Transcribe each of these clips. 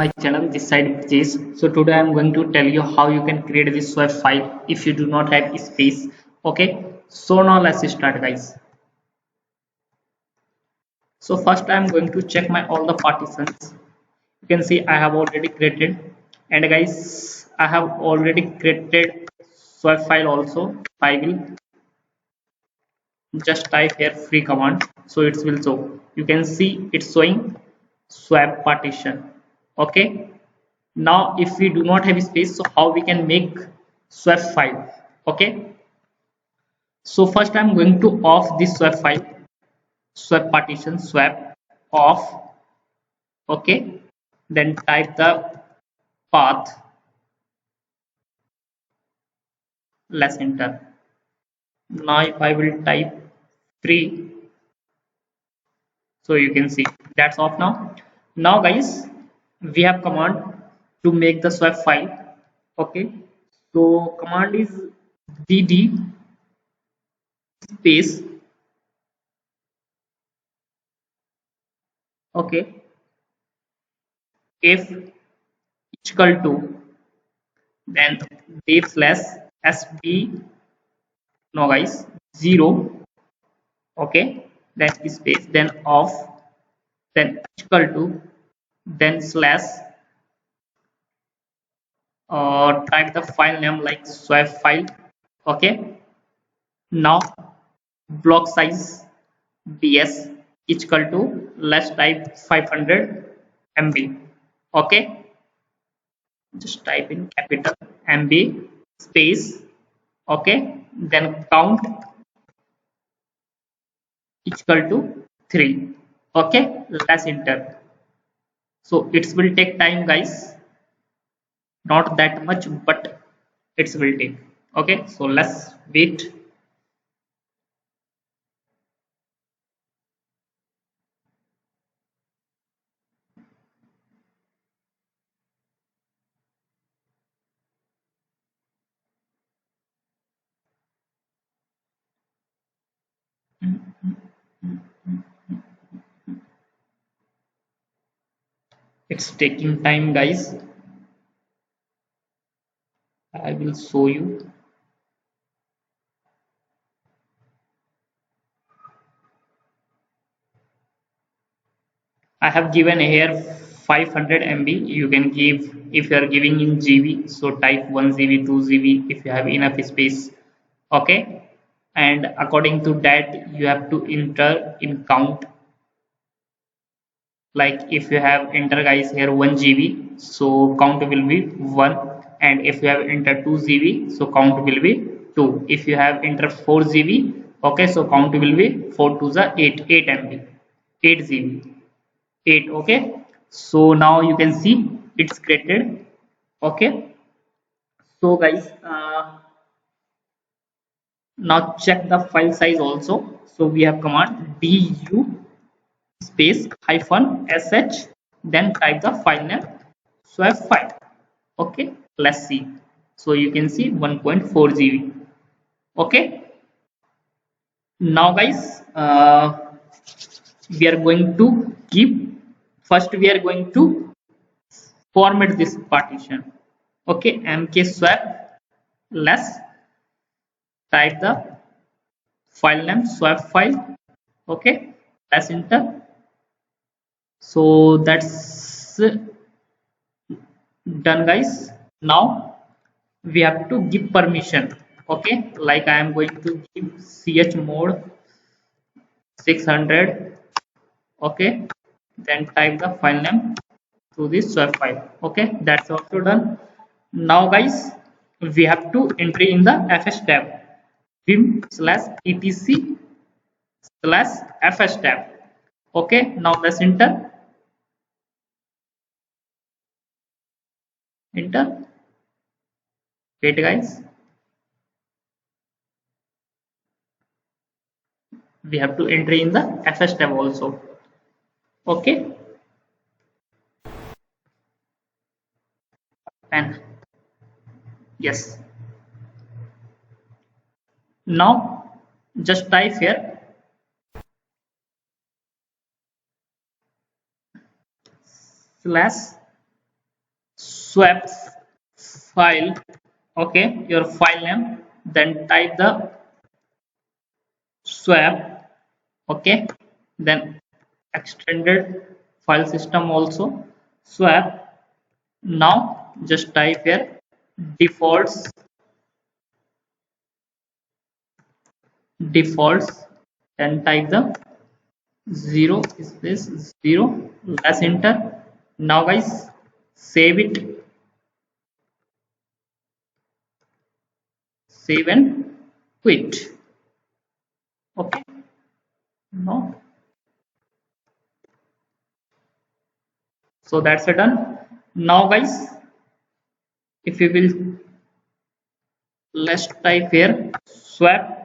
my channel. This side Brijesh. So today I am going to tell you how you can create this swap file if you do not have space. Okay. So now let's start, guys. So first I am going to check my all the partitions. You can see I have already created, and guys I have already created swap file also. I will just type here free command, so it will show. You can see it's showing swap partition. Okay. Now if we do not have space, so how we can make swap file? Okay, so first I'm going to off this swap file, swap partition, swap off. Okay, then type the path, let's enter. Now if I will type free, so you can see that's off now. Now guys, we have command to make the swap file. Okay, so command is dd space. Okay, if equal to, then div slash sb, no guys, 0. Okay, then space, then off, then equal to, then slash, type the file name like swap file. Okay, now block size bs equal to, let's type 500 MB. Okay, just type in capital MB space. Okay, then count equal to 3. Okay, let's enter. So it will take time, guys, not that much, but it will take. Okay, so let's wait. It's taking time, guys. I will show you. I have given here 500 MB. You can give, if you are giving in GB, so type 1 GB, 2 GB if you have enough space. Okay, and according to that you have to enter in count. Like if you have enter, guys, here 1 GB, so count will be 1, and if you have enter 2 GB, so count will be 2. If you have enter 4 GB, okay, so count will be 4 to the 8 MB, 8 GB, 8. Okay, so now you can see it's created. Okay, so guys, now check the file size also. So we have command du space hyphen sh, then type the file name swap file. Okay, let's see. So you can see 1.4 GB. Okay, now guys, we are going to keep, first we are going to format this partition. Okay, mk swap, let's type the file name swap file. Okay, let's enter. So that's done, guys. Now we have to give permission. Okay, like I am going to give chmod 600. Okay, then type the file name to this swap file. Okay, that's also done. Now guys, we have to enter in the fs tab, vim slash etc slash fs tab. Okay, now let's enter. Wait, guys, we have to enter in the fs tab also. Okay, and yes, now just type here slash swap file, okay, your file name, then type the swap, okay, then extended file system also swap. Now just type here defaults, then type the 0 space 0, let's enter. Now guys, save it, save and quit. Okay, no, so that's it done. Now guys, if you will, let's type here swap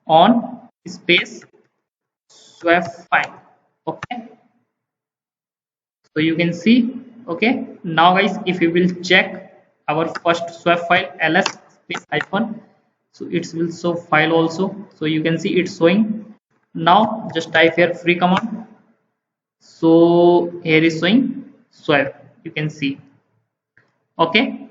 on space swap file, okay, so you can see. Okay, now guys, if you will check our first swap file ls space hyphen, so it will show file also, so you can see it's showing. Now just type here free command, so here is showing swap, you can see. Okay,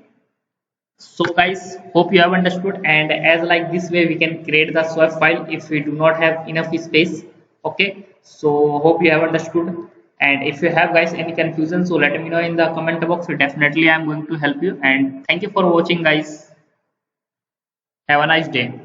so guys, hope you have understood, and as like this way we can create the swap file if we do not have enough space. Okay, so hope you have understood, and if you have guys any confusion, so let me know in the comment box, so definitely I'm going to help you. And thank you for watching guys, have a nice day.